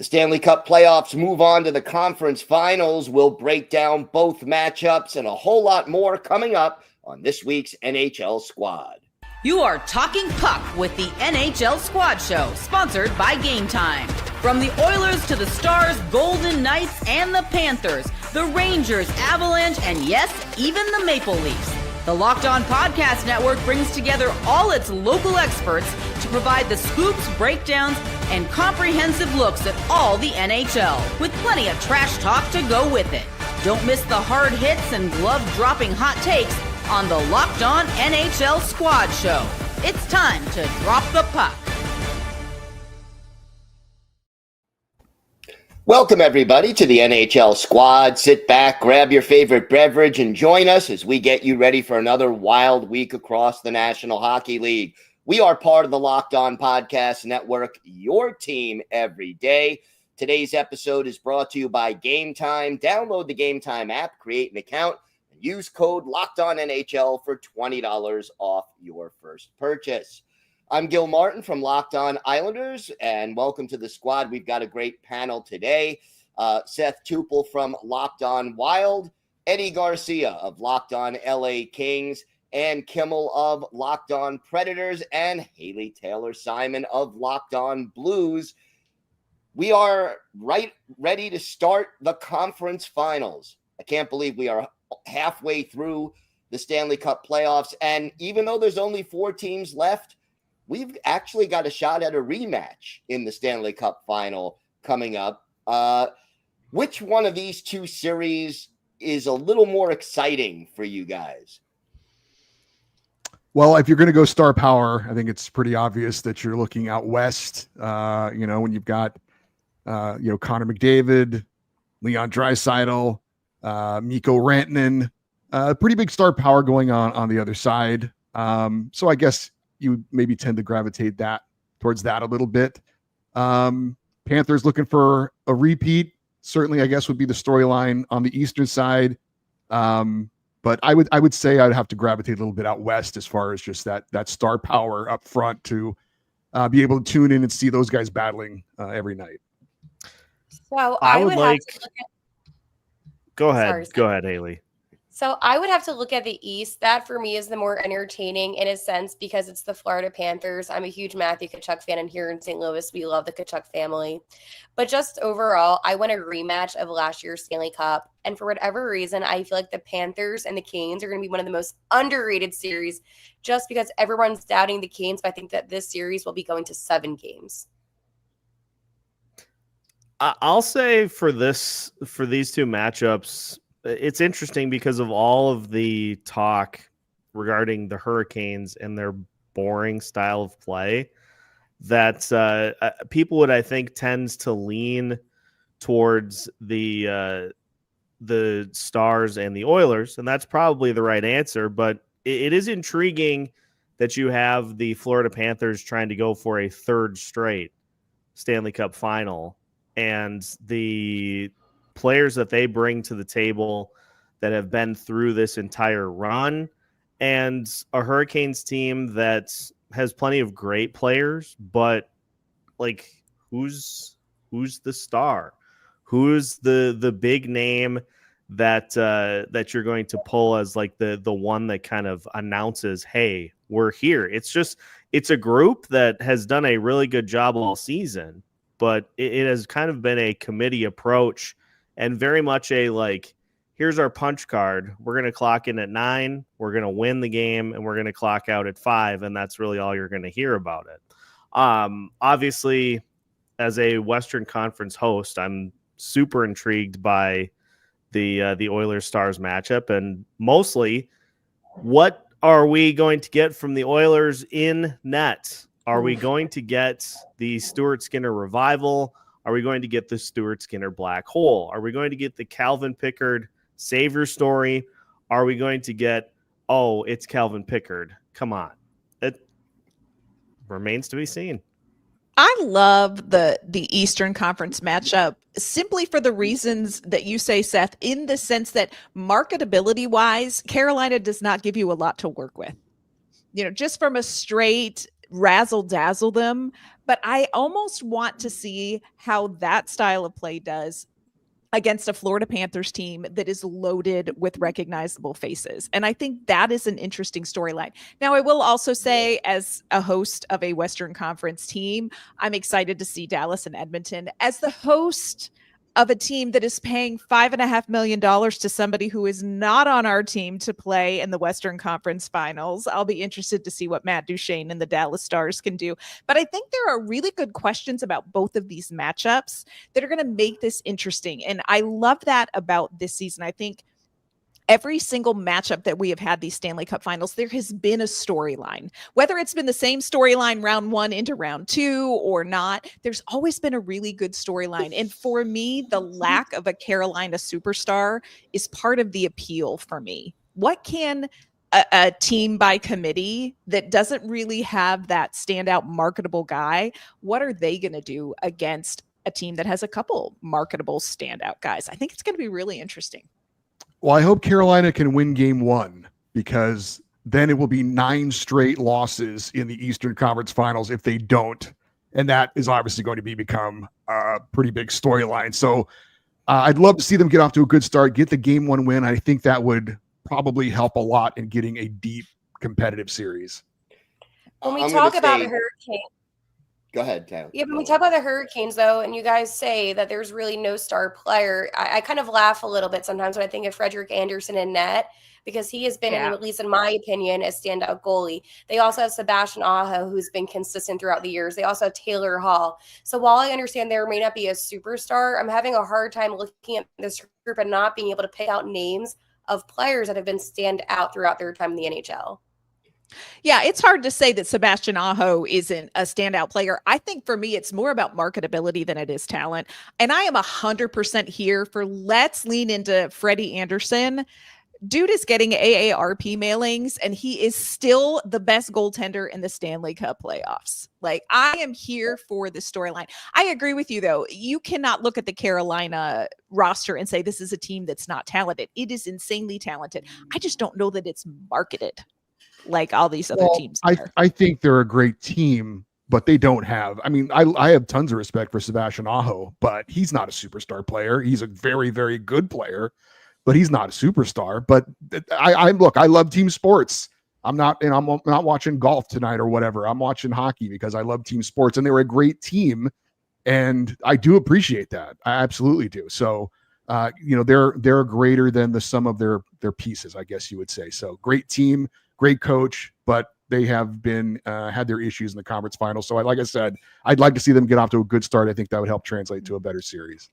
The Stanley Cup playoffs move on to the conference finals. We'll break down both matchups and a whole lot more coming up on this week's NHL Squad. You are talking puck with the NHL Squad Show, sponsored by Game Time. From the Oilers to the Stars, Golden Knights, and the Panthers, the Rangers, Avalanche, and yes, even the Maple Leafs. The Locked On Podcast Network brings together all its local experts to provide the scoops, breakdowns, and comprehensive looks at all the NHL, with plenty of trash talk to go with it. Don't miss the hard hits and glove-dropping hot takes on the Locked On NHL Squad Show. It's time to drop the puck. Welcome, everybody, to the NHL Squad. Sit back, grab your favorite beverage, and join us as we get you ready for another wild week across the National Hockey League. We are part of the Locked On Podcast Network, your team every day. Today's episode is brought to you by Game Time. Download the Game Time app, create an account, and use code LOCKEDONNHL for $20 off your first purchase. I'm Gil Martin from Locked On Islanders, and welcome to the squad. We've got a great panel today. Seth Toupal from Locked On Wild, Eddie Garcia of Locked On LA Kings, and Kimmel of Locked On Predators, and Haley Taylor-Simon of Locked On Blues. We are ready to start the conference finals. I can't believe we are halfway through the Stanley Cup playoffs, and even though there's only 4 teams left, we've actually got a shot at a rematch in the Stanley Cup Final coming up. Which one of these two series is a little more exciting for you guys? Well, if you're going to go star power, I think it's pretty obvious that you're looking out west. When you've got, Connor McDavid, Leon Draisaitl, Mikko Rantanen, pretty big star power going on the other side. So I guess you maybe tend to gravitate towards that a little bit. Panthers looking for a repeat, certainly, I guess, would be the storyline on the eastern side. But I would say I'd have to gravitate a little bit out west as far as just that star power up front to be able to tune in and see those guys battling every night. So I would like. Go ahead, Haley. So I would have to look at the East. That for me is the more entertaining in a sense because it's the Florida Panthers. I'm a huge Matthew Tkachuk fan, and here in St. Louis, we love the Tkachuk family. But just overall, I want a rematch of last year's Stanley Cup. And for whatever reason, I feel like the Panthers and the Canes are going to be one of the most underrated series just because everyone's doubting the Canes. But I think that this series will be going to 7 games. I'll say for these two matchups, it's interesting because of all of the talk regarding the Hurricanes and their boring style of play that people would, I think, tends to lean towards the Stars and the Oilers, and that's probably the right answer. But it is intriguing that you have the Florida Panthers trying to go for a 3rd straight Stanley Cup final, and the players that they bring to the table that have been through this entire run, and a Hurricanes team that has plenty of great players, but like who's the star? Who's the big name that you're going to pull as like the one that kind of announces, hey, we're here? It's a group that has done a really good job all season, but it has kind of been a committee approach. And very much here's our punch card. We're going to clock in at 9. We're going to win the game, and we're going to clock out at 5. And that's really all you're going to hear about it. Obviously, as a Western Conference host, I'm super intrigued by the Oilers Stars matchup, and mostly, what are we going to get from the Oilers in net? Are we going to get the Stuart Skinner revival? Are we going to get the Stuart Skinner black hole? Are we going to get the Calvin Pickard savior story? Are we going to get, oh, it's Calvin Pickard? Come on. It remains to be seen. I love the Eastern Conference matchup simply for the reasons that you say, Seth, in the sense that marketability-wise, Carolina does not give you a lot to work with. Just from a straight razzle dazzle them, but I almost want to see how that style of play does against a Florida Panthers team that is loaded with recognizable faces. And I think that is an interesting storyline. Now, I will also say, as a host of a Western Conference team, I'm excited to see Dallas and Edmonton. As the host of a team that is paying $5.5 million to somebody who is not on our team to play in the Western Conference Finals, I'll be interested to see what Matt Duchene and the Dallas Stars can do. But I think there are really good questions about both of these matchups that are going to make this interesting. And I love that about this season. I think every single matchup that we have had these Stanley Cup Finals, there has been a storyline. Whether it's been the same storyline round one into round two or not, there's always been a really good storyline. And for me, the lack of a Carolina superstar is part of the appeal for me. What can a team by committee that doesn't really have that standout marketable guy, what are they going to do against a team that has a couple marketable standout guys? I think it's going to be really interesting. Well, I hope Carolina can win game one, because then it will be 9 straight losses in the Eastern Conference Finals if they don't. And that is obviously going to become a pretty big storyline. So I'd love to see them get off to a good start, get the game one win. I think that would probably help a lot in getting a deep competitive series. When we talk about the Hurricanes. Go ahead, Tam. Yeah, when we talk about the Hurricanes, though, and you guys say that there's really no star player, I kind of laugh a little bit sometimes when I think of Frederik Andersen in net, because he has been, at least in my opinion, a standout goalie. They also have Sebastian Aho, who's been consistent throughout the years. They also have Taylor Hall. So while I understand there may not be a superstar, I'm having a hard time looking at this group and not being able to pick out names of players that have been stand out throughout their time in the NHL. Yeah, it's hard to say that Sebastian Aho isn't a standout player. I think for me, it's more about marketability than it is talent. And I am 100% here for let's lean into Freddie Andersen. Dude is getting AARP mailings, and he is still the best goaltender in the Stanley Cup playoffs. Like, I am here for the storyline. I agree with you, though. You cannot look at the Carolina roster and say this is a team that's not talented. It is insanely talented. I just don't know that it's marketed like all these other teams. I think they're a great team, but they don't have. I mean, I have tons of respect for Sebastian Aho, but he's not a superstar player. He's a very, very good player, but he's not a superstar. But I love team sports. I'm not watching golf tonight or whatever. I'm watching hockey because I love team sports, and they were a great team, and I do appreciate that. I absolutely do. So, they're greater than the sum of their pieces, I guess you would say. So, great team, great coach, but they have been had their issues in the conference finals. So, like I said, I'd like to see them get off to a good start. I think that would help translate to a better series.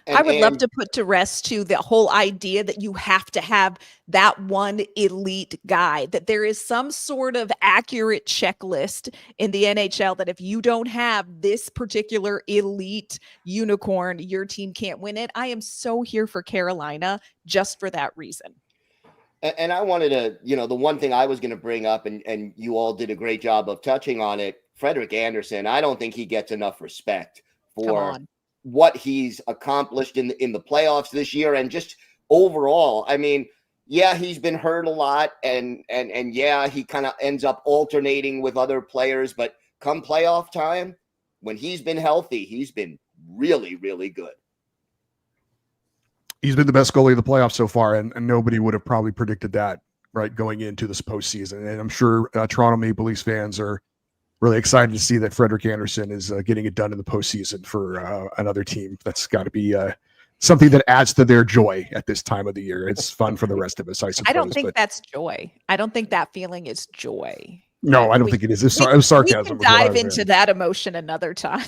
I would love to put to rest too the whole idea that you have to have that one elite guy, that there is some sort of accurate checklist in the NHL that if you don't have this particular elite unicorn, your team can't win it. I am so here for Carolina just for that reason. And I wanted to, the one thing I was going to bring up, and you all did a great job of touching on it, Frederik Andersen, I don't think he gets enough respect for what he's accomplished in the playoffs this year and just overall. I mean, yeah, he's been hurt a lot, and yeah, he kind of ends up alternating with other players, but come playoff time, when he's been healthy, he's been really, really good. He's been the best goalie of the playoffs so far, and nobody would have probably predicted that, right, going into this postseason. And I'm sure Toronto Maple Leafs fans are really excited to see that Frederik Andersen is getting it done in the postseason for another team. That's got to be something that adds to their joy at this time of the year. It's fun for the rest of us, I suppose. I don't think that's joy. I don't think that feeling is joy. No, I don't think it is. It was sarcasm. We can dive into that emotion another time.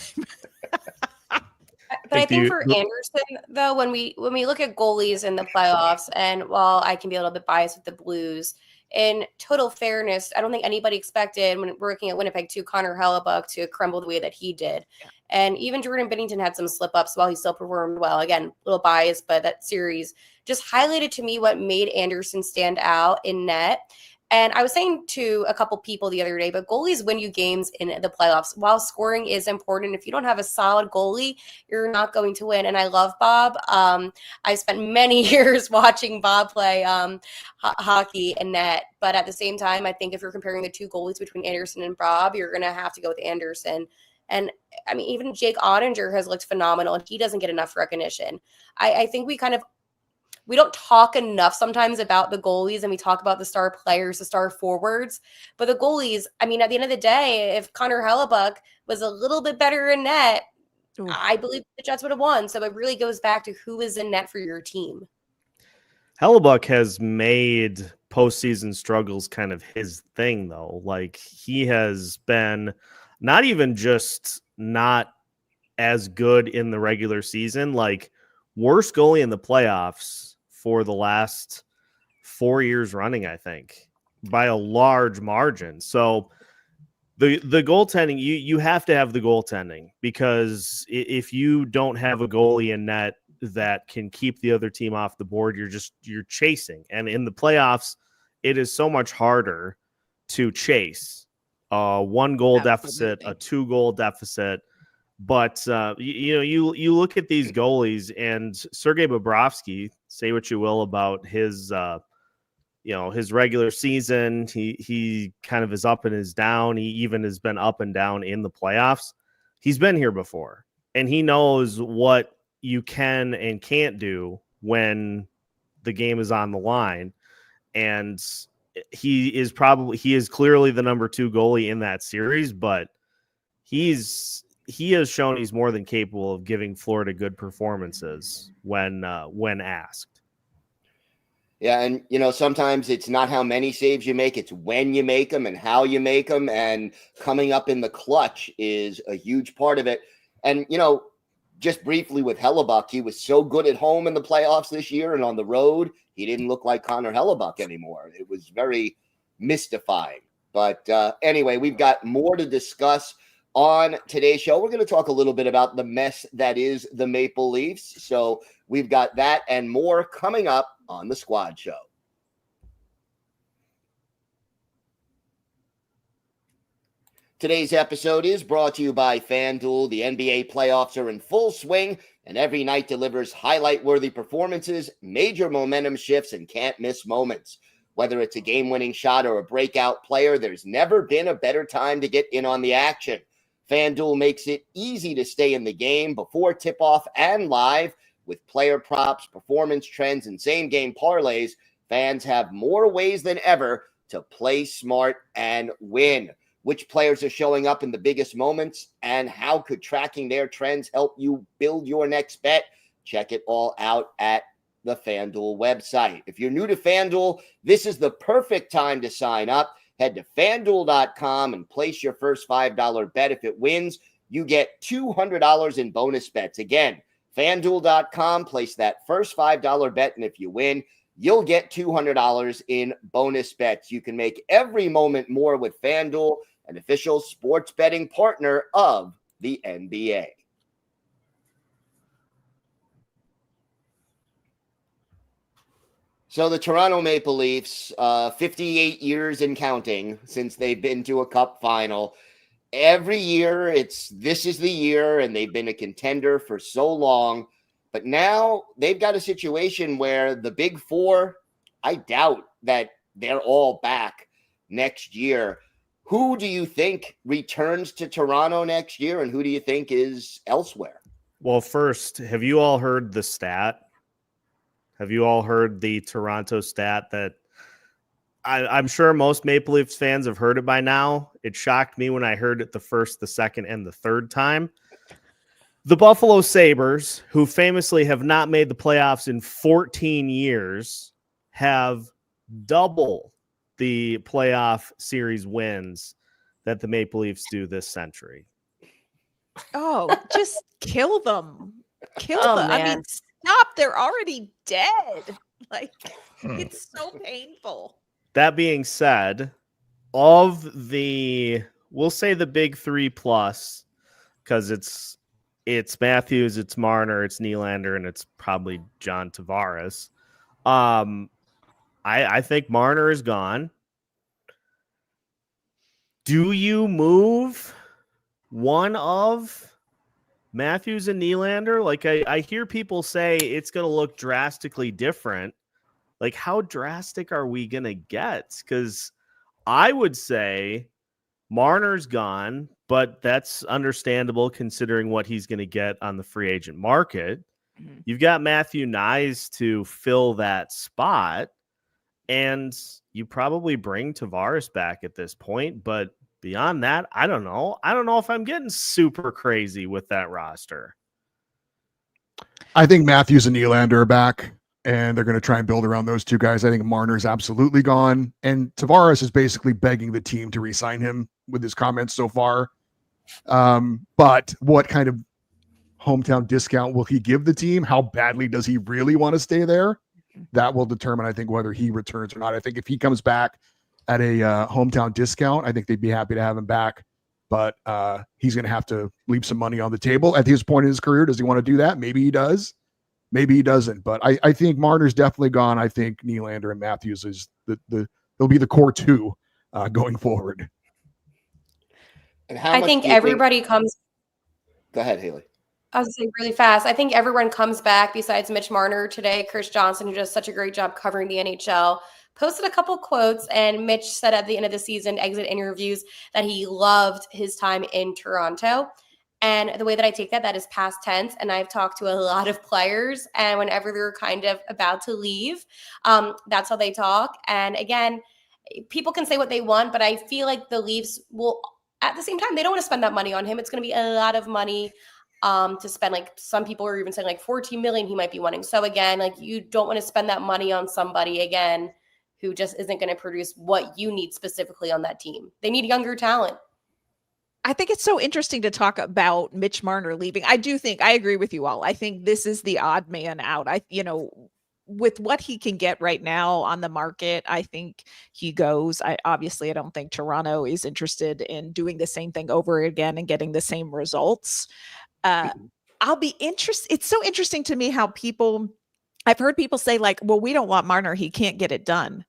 But I think for Andersen, though, when we look at goalies in the playoffs, and while I can be a little bit biased with the Blues, in total fairness, I don't think anybody expected, when working at Winnipeg, Connor Hellebuck to crumble the way that he did. Yeah. And even Jordan Binnington had some slip-ups while he still performed well. Again, a little biased, but that series just highlighted to me what made Andersen stand out in net. And I was saying to a couple people the other day, but goalies win you games in the playoffs. While scoring is important, if you don't have a solid goalie, you're not going to win. And I love Bob. I spent many years watching Bob play hockey and net. But at the same time, I think if you're comparing the two goalies between Anderson and Bob, you're going to have to go with Anderson. And I mean, even Jake Ottinger has looked phenomenal, and he doesn't get enough recognition. I think we don't talk enough sometimes about the goalies, and we talk about the star players, the star forwards. But the goalies, I mean, at the end of the day, if Connor Hellebuck was a little bit better in net, I believe the Jets would have won. So it really goes back to who is in net for your team. Hellebuck has made postseason struggles kind of his thing, though. Like, he has been not even just not as good in the regular season, like worst goalie in the playoffs for the last 4 years running, I think, by a large margin. So the goaltending, you have to have the goaltending, because if you don't have a goalie in net that can keep the other team off the board, you're chasing. And in the playoffs, it is so much harder to chase a 1-goal deficit, a 2-goal deficit. But you look at these goalies, and Sergei Bobrovsky, say what you will about his his regular season, he kind of is up and is down. He even has been up and down in the playoffs. He's been here before, and he knows what you can and can't do when the game is on the line. And he is clearly the number 2 goalie in that series, but he has shown he's more than capable of giving Florida good performances when asked. Yeah, and sometimes it's not how many saves you make, it's when you make them and how you make them, and coming up in the clutch is a huge part of it. And just briefly with Hellebuck, he was so good at home in the playoffs this year, and on the road, he didn't look like Connor Hellebuck anymore. It was very mystifying. But anyway, we've got more to discuss on today's show. We're going to talk a little bit about the mess that is the Maple Leafs. So we've got that and more coming up on the Squad Show. Today's episode is brought to you by FanDuel. The NBA playoffs are in full swing, and every night delivers highlight-worthy performances, major momentum shifts, and can't-miss moments. Whether it's a game-winning shot or a breakout player, there's never been a better time to get in on the action. FanDuel makes it easy to stay in the game before tip-off and live. With player props, performance trends, and same-game parlays, fans have more ways than ever to play smart and win. Which players are showing up in the biggest moments, and how could tracking their trends help you build your next bet? Check it all out at the FanDuel website. If you're new to FanDuel, this is the perfect time to sign up. Head to FanDuel.com and place your first $5 bet. If it wins, you get $200 in bonus bets. Again, FanDuel.com, place that first $5 bet, and if you win, you'll get $200 in bonus bets. You can make every moment more with FanDuel, an official sports betting partner of the NBA. So the Toronto Maple Leafs, 58 years and counting since they've been to a cup final. Every year, this is the year, and they've been a contender for so long. But now they've got a situation where the Big Four, I doubt that they're all back next year. Who do you think returns to Toronto next year, and who do you think is elsewhere? Well, first, have you all heard the stat? Have you all heard the Toronto stat that I'm sure most Maple Leafs fans have heard it by now? It shocked me when I heard it the first, the second, and the third time. The Buffalo Sabres, who famously have not made the playoffs in 14 years, have double the playoff series wins that the Maple Leafs do this century. Oh, just kill them. Kill them. Man. I mean, stop. They're already dead. Like, it's so painful. That being said, of the, we'll say the big 3+, because it's Matthews, it's Marner, it's Nylander, and it's probably John Tavares. I think Marner is gone. Do you move one of Matthews and Nylander? Like I hear people say it's going to look drastically different. Like how drastic are we going to get? Because I would say Marner's gone, but that's understandable considering what he's going to get on the free agent market. Mm-hmm. You've got Matthew Nyes to fill that spot, and you probably bring Tavares back at this point, but beyond that, I don't know. I don't know if I'm getting super crazy with that roster. I think Matthews and Nylander are back, and they're going to try and build around those two guys. I think Marner's absolutely gone, and Tavares is basically begging the team to re-sign him with his comments so far. But what kind of hometown discount will he give the team? How badly does he really want to stay there? That will determine, I think, whether he returns or not. I think if he comes back at a hometown discount, I think they'd be happy to have him back. But he's going to have to leave some money on the table at his point in his career. Does he want to do that? Maybe he does. Maybe he doesn't. But I think Marner's definitely gone. I think Nylander and Matthews is they'll be the core two going forward. And how I think everybody comes. Go ahead, Haley. I was saying really fast. I think everyone comes back besides Mitch Marner today. Chris Johnson, who does such a great job covering the NHL, posted a couple quotes, and Mitch said at the end of the season, exit interviews, that he loved his time in Toronto. And the way that I take that is past tense. And I've talked to a lot of players, and whenever they're kind of about to leave, that's how they talk. And again, people can say what they want, but I feel like the Leafs will, at the same time, they don't want to spend that money on him. It's going to be a lot of money to spend. Like some people are even saying like 14 million he might be wanting. So again, like you don't want to spend that money on somebody again who just isn't going to produce what you need specifically on that team. They need younger talent. I think it's so interesting to talk about Mitch Marner leaving. I agree with you all. I think this is the odd man out. With what he can get right now on the market, I think he goes. I don't think Toronto is interested in doing the same thing over again and getting the same results. I'll be interested. It's so interesting to me how I've heard people say like, well, we don't want Marner. He can't get it done.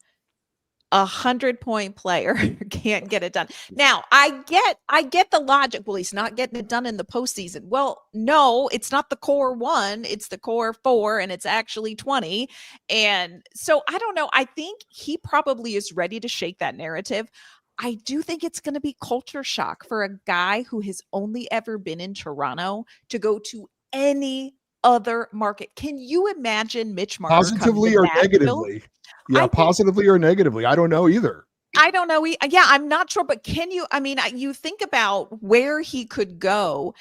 100-point player can't get it done. Now, I get the logic. Well, he's not getting it done in the postseason. Well, no, it's not the core 1, it's the core 4, and it's actually 20. And so I don't know. I think he probably is ready to shake that narrative. I do think it's going to be culture shock for a guy who has only ever been in Toronto to go to any other market. Can you imagine Mitch Marner positively or negatively? Yeah, positively or negatively. I don't know either. I don't know. Yeah, I'm not sure. But you think about where he could go.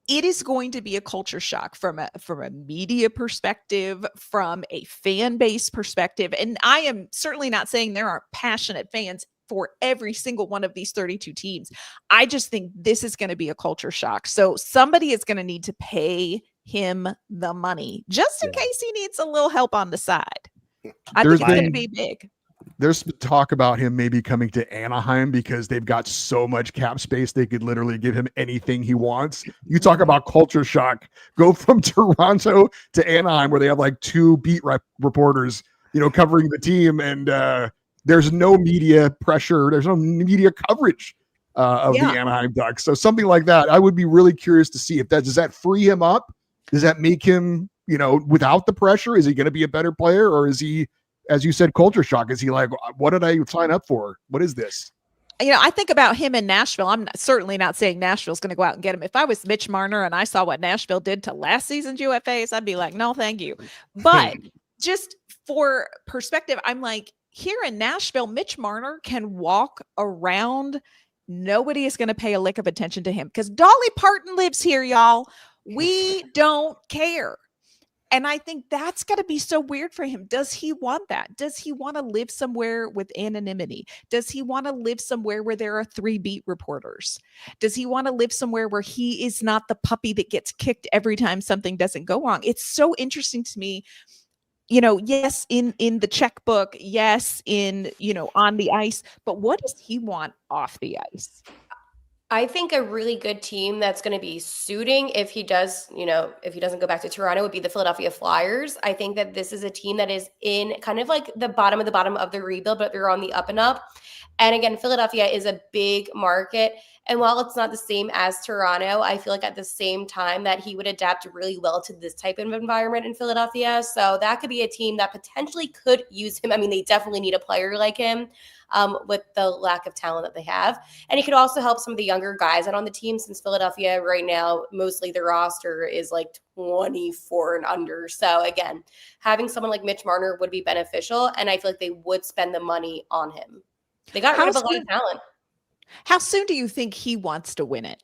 It is going to be a culture shock from a media perspective, from a fan base perspective. And I am certainly not saying there aren't passionate fans for every single one of these 32 teams. I just think this is going to be a culture shock. So somebody is going to need to pay him the money just in case he needs a little help on the side. I think it's going to be big. There's talk about him maybe coming to Anaheim because they've got so much cap space. They could literally give him anything he wants. You talk about culture shock. Go from Toronto to Anaheim where they have like 2 beat reporters, covering the team. And there's no media pressure. There's no media coverage of the Anaheim Ducks. So something like that, I would be really curious to see if does that free him up? Does that make him, without the pressure, is he going to be a better player? Or is he, as you said, culture shock? Is he like, what did I sign up for? What is this? I think about him in Nashville. I'm certainly not saying Nashville's going to go out and get him. If I was Mitch Marner and I saw what Nashville did to last season's UFAs, I'd be like, no, thank you. But just for perspective, I'm like, here in Nashville, Mitch Marner can walk around. Nobody is going to pay a lick of attention to him because Dolly Parton lives here, y'all. We don't care. And I think that's going to be so weird for him. Does he want that? Does he want to live somewhere with anonymity? Does he want to live somewhere where there are 3 beat reporters? Does he want to live somewhere where he is not the puppy that gets kicked every time something doesn't go wrong? It's so interesting to me. Yes, in the checkbook, yes, on the ice, but what does he want off the ice? I think a really good team that's going to be suiting if he doesn't go back to Toronto would be the Philadelphia Flyers. I think that this is a team that is in kind of like the bottom of the rebuild, but they're on the up and up. And again, Philadelphia is a big market. And while it's not the same as Toronto, I feel like at the same time that he would adapt really well to this type of environment in Philadelphia. So that could be a team that potentially could use him. I mean, they definitely need a player like him with the lack of talent that they have. And he could also help some of the younger guys out on the team, since Philadelphia right now, mostly the roster is like 24 and under. So again, having someone like Mitch Marner would be beneficial. And I feel like they would spend the money on him. They got rid of a lot of talent. How soon do you think he wants to win it?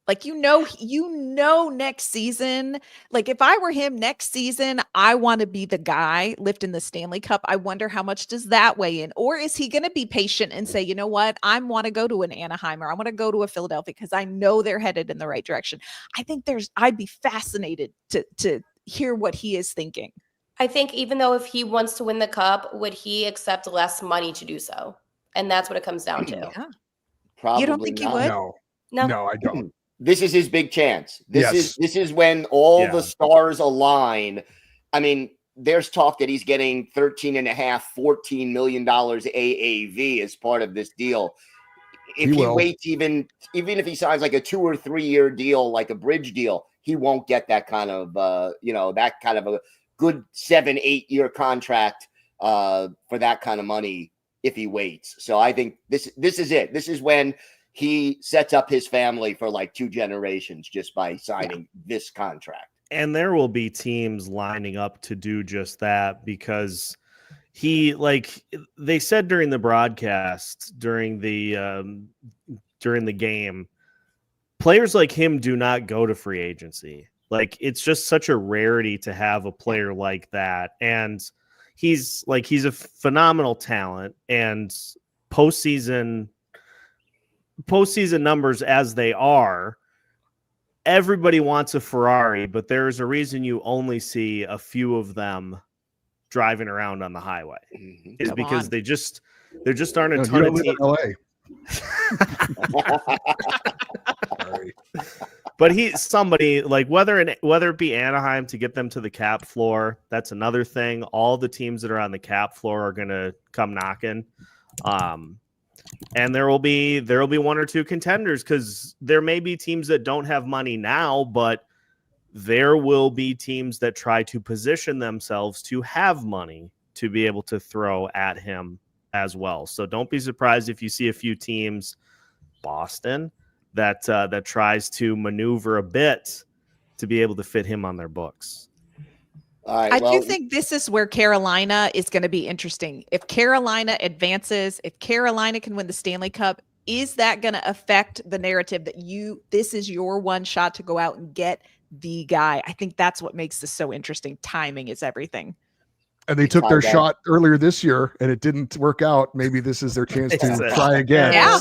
Like, next season, like if I were him next season, I want to be the guy lifting the Stanley Cup. I wonder how much does that weigh in? Or is he going to be patient and say, you know what, I want to go to an Anaheim, or I want to go to a Philadelphia because I know they're headed in the right direction. I think I'd be fascinated to hear what he is thinking. I think even though if he wants to win the cup, would he accept less money to do so? And that's what it comes down to. Yeah. Probably You don't think he not. would? No, I don't. This is his big chance. This is when all the stars align. I mean, there's talk that he's getting $13.5–14 million AAV as part of this deal. If he waits, even if he signs like a 2 or 3 year deal, like a bridge deal, he won't get that kind of that kind of a good 7–8 year contract for that kind of money if he waits. So I think this is it. This is when he sets up his family for like 2 generations just by signing this contract. And there will be teams lining up to do just that, because he, like they said during the broadcast, during the game, players like him do not go to free agency. Like, it's just such a rarity to have a player like that. And he's a phenomenal talent, and postseason numbers as they are, everybody wants a Ferrari, but there's a reason you only see a few of them driving around on the highway. Is because there just aren't a ton of teams. But somebody like whether it be Anaheim to get them to the cap floor, that's another thing. All the teams that are on the cap floor are going to come knocking. And there will be 1 or 2 contenders, because there may be teams that don't have money now, but there will be teams that try to position themselves to have money to be able to throw at him as well. So don't be surprised if you see a few teams, Boston, that tries to maneuver a bit to be able to fit him on their books. All right, I do think this is where Carolina is going to be interesting. If Carolina advances, if Carolina can win the Stanley Cup, is that going to affect the narrative that this is your one shot to go out and get the guy? I think that's what makes this so interesting. Timing is everything. And they took their shot earlier this year and it didn't work out. Maybe this is their chance to try again. Yeah.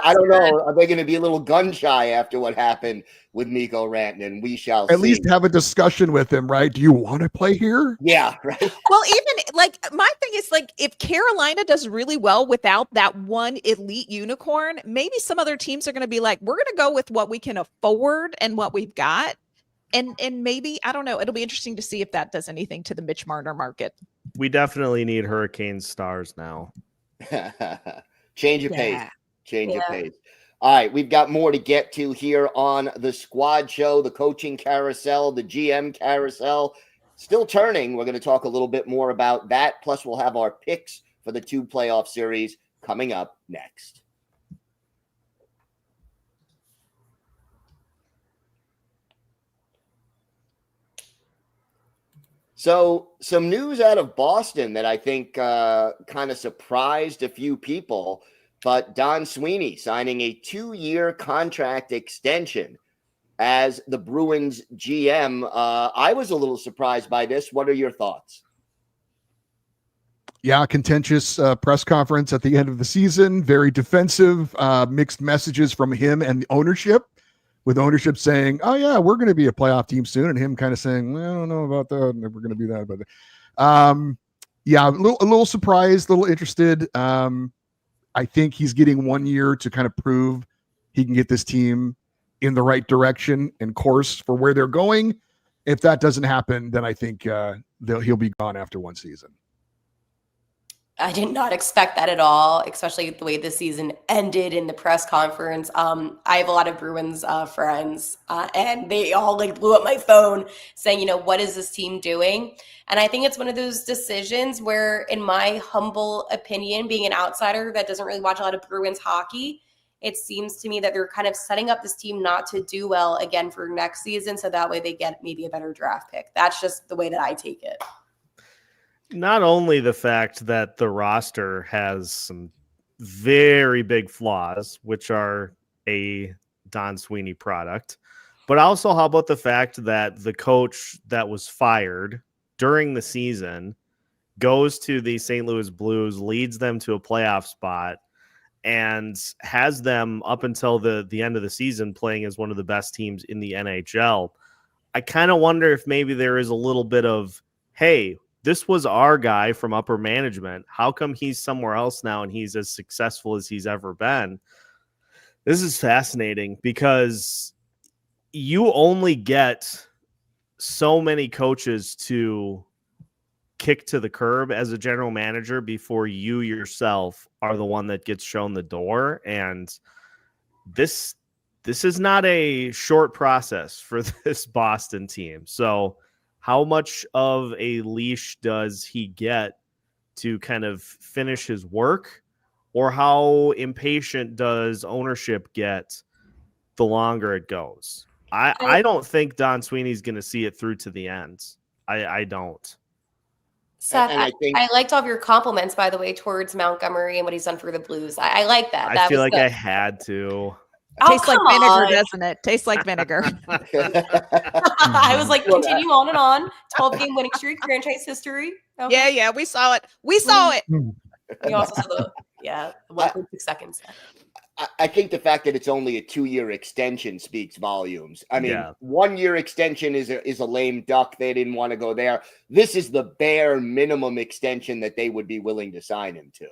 I don't know. Are they going to be a little gun shy after what happened with Mikko Rantanen? We shall at see. least have a discussion with him, right? Do you want to play here? Yeah, right. Well, even like my thing is, like, if Carolina does really well without that one elite unicorn, maybe some other teams are going to be like, we're going to go with what we can afford and what we've got. And maybe, I don't know, it'll be interesting to see if that does anything to the Mitch Marner market. We definitely need Hurricane stars now. Change of pace. Change of pace. All right, we've got more to get to here on the Squad Show, the coaching carousel, the GM carousel. Still turning. We're going to talk a little bit more about that. Plus, we'll have our picks for the 2 playoff series coming up next. So some news out of Boston that I think kind of surprised a few people, but Don Sweeney signing a 2-year contract extension as the Bruins GM. I was a little surprised by this. What are your thoughts? Yeah, contentious press conference at the end of the season, very defensive, mixed messages from him and the ownership, with ownership saying, oh, yeah, we're going to be a playoff team soon. And him kind of saying, well, I don't know about that. We're going to be that. But yeah, a little surprised, a little interested. I think he's getting 1 year to kind of prove he can get this team in the right direction and course for where they're going. If that doesn't happen, then I think he'll be gone after one season. I did not expect that at all, especially the way this season ended in the press conference. I have a lot of Bruins friends, and they all like blew up my phone saying, what is this team doing? And I think it's one of those decisions where, in my humble opinion, being an outsider that doesn't really watch a lot of Bruins hockey, it seems to me that they're kind of setting up this team not to do well again for next season, so that way they get maybe a better draft pick. That's just the way that I take it. Not only the fact that the roster has some very big flaws, which are a Don Sweeney product, but also how about the fact that the coach that was fired during the season goes to the St. Louis Blues, leads them to a playoff spot, and has them up until the end of the season playing as one of the best teams in the NHL. I kind of wonder if maybe there is a little bit of, hey, this was our guy from upper management. How come he's somewhere else now and he's as successful as he's ever been? This is fascinating because you only get so many coaches to kick to the curb as a general manager before you yourself are the one that gets shown the door. And this is not a short process for this Boston team. So how much of a leash does he get to kind of finish his work, or how impatient does ownership get the longer it goes? I don't think Don Sweeney's going to see it through to the end. I don't. Seth, I liked all of your compliments, by the way, towards Montgomery and what he's done for the Blues. I like that. I feel like I had to. Tastes like vinegar, doesn't it? Tastes like vinegar. I was like, continue on and on. 12-game winning streak, franchise history. Okay. Yeah, we saw it. We saw it. You also saw the 1.6 seconds. I think the fact that it's only a 2-year extension speaks volumes. I mean, 1 year extension is a lame duck. They didn't want to go there. This is the bare minimum extension that they would be willing to sign him to.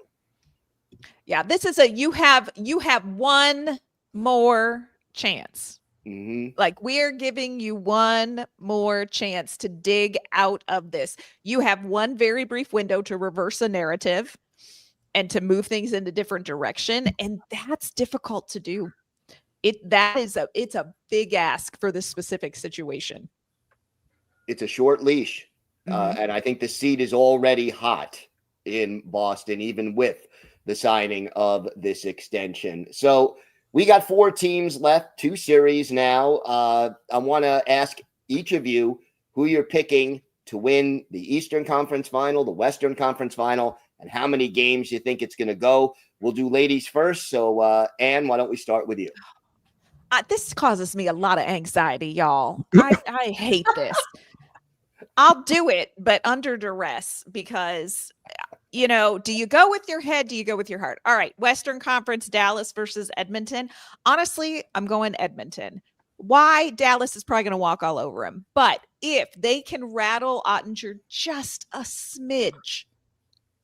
Yeah, this is you have one more chance. Mm-hmm. Like, we're giving you one more chance to dig out of this. You have one very brief window to reverse a narrative and to move things in a different direction. And that's difficult to do. It's a big ask for this specific situation. It's a short leash. And I think the seat is already hot in Boston, even with the signing of this extension. So we got 4 teams left, 2 series now. I want to ask each of you who you're picking to win the Eastern Conference Final, the Western Conference Final, and how many games you think it's going to go. We'll do ladies first. So, Ann, why don't we start with you? This causes me a lot of anxiety, y'all. I hate this. I'll do it, but under duress, because, do you go with your head? Do you go with your heart? All right. Western Conference, Dallas versus Edmonton. Honestly, I'm going Edmonton. Why? Dallas is probably going to walk all over him. But if they can rattle Ottinger just a smidge,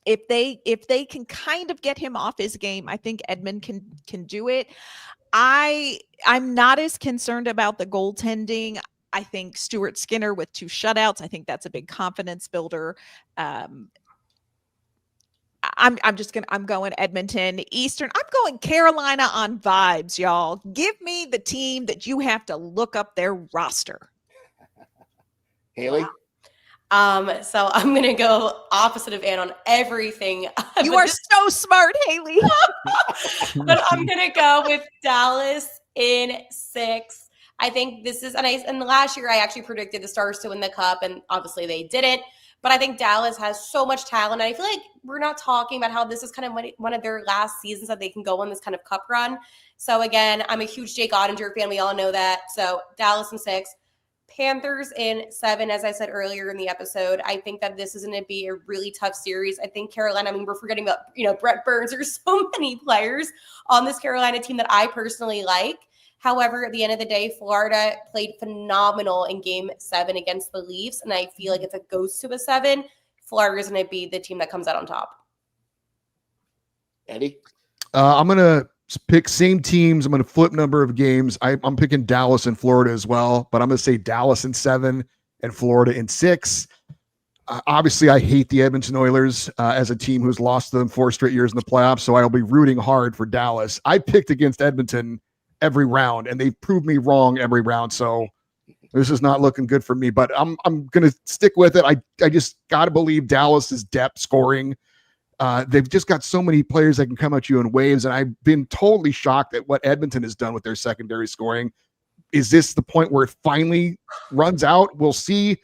if they can kind of get him off his game, I think Edmonton can do it. I'm not as concerned about the goaltending. I think Stuart Skinner with 2 shutouts, I think that's a big confidence builder. I'm going Edmonton. Eastern, I'm going Carolina on vibes, y'all. Give me the team that you have to look up their roster. Haley? So I'm going to go opposite of Ann on everything. You are so smart, Haley. But I'm going to go with Dallas in 6. I think this is, and last year I actually predicted the Stars to win the Cup, and obviously they didn't. But I think Dallas has so much talent. And I feel like we're not talking about how this is kind of one of their last seasons that they can go on this kind of cup run. So again, I'm a huge Jake Ottinger fan. We all know that. So Dallas in 6. Panthers in 7, as I said earlier in the episode. I think that this is going to be a really tough series. I think Carolina, we're forgetting about, Brett Burns. There's so many players on this Carolina team that I personally like. However, at the end of the day, Florida played phenomenal in Game 7 against the Leafs, and I feel like if it goes to a 7, Florida is going to be the team that comes out on top. Eddie? I'm gonna pick same teams. I'm gonna flip number of games. I'm picking Dallas and Florida as well, but I'm gonna say Dallas in 7 and Florida in 6. Obviously, I hate the Edmonton Oilers as a team who's lost to them 4 straight years in the playoffs, so I'll be rooting hard for Dallas. I picked against Edmonton every round, and they proved me wrong every round, so this is not looking good for me. But I'm going to stick with it. I just got to believe Dallas's depth scoring. They've just got so many players that can come at you in waves, and I've been totally shocked at what Edmonton has done with their secondary scoring. Is this the point where it finally runs out? We'll see.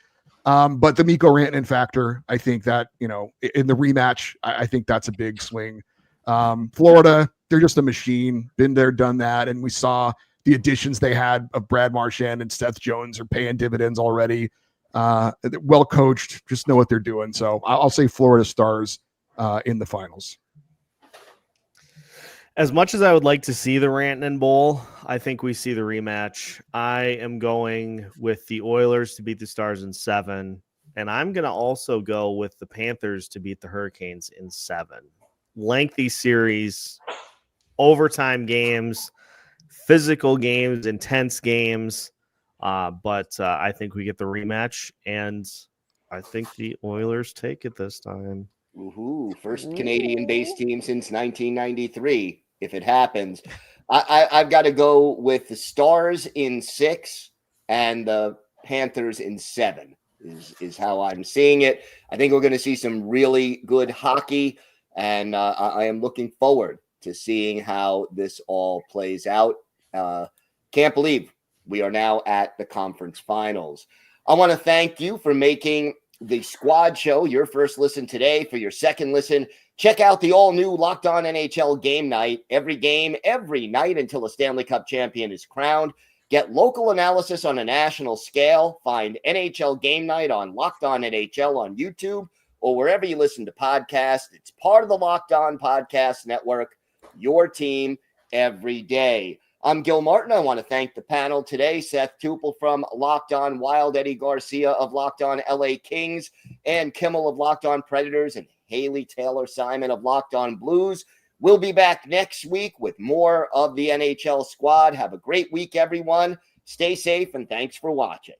But the Mikko Rantanen factor, I think that, in the rematch, I think that's a big swing. Florida, they're just a machine. Been there, done that. And we saw the additions they had of Brad Marchand and Seth Jones are paying dividends already. Well coached, just know what they're doing. So I'll say Florida Stars in the finals. As much as I would like to see the Rantanen Bowl, I think we see the rematch. I am going with the Oilers to beat the Stars in 7, and I'm going to also go with the Panthers to beat the Hurricanes in 7. Lengthy series, overtime games, physical games, intense games, but I think we get the rematch, and I think the Oilers take it this time. Woohoo! First Canadian-based team since 1993. If it happens, I've got to go with the Stars in 6 and the Panthers in 7 is how I'm seeing it. I think we're going to see some really good hockey, and I am looking forward to seeing how this all plays out. Can't believe we are now at the conference finals. I want to thank you for making the Squad Show your first listen today. For your second listen, check out the all-new Locked On NHL Game Night. Every game, every night until a Stanley Cup champion is crowned. Get local analysis on a national scale. Find NHL Game Night on Locked On NHL on YouTube or wherever you listen to podcasts. It's part of the Locked On Podcast Network, your team every day. I'm Gil Martin. I want to thank the panel today. Seth Toupal from Locked On Wild, Eddie Garcia of Locked On LA Kings, and Kimmel of Locked On Predators, and Haley Taylor Simon of Locked On Blues. We'll be back next week with more of the NHL squad. Have a great week, everyone. Stay safe, and thanks for watching.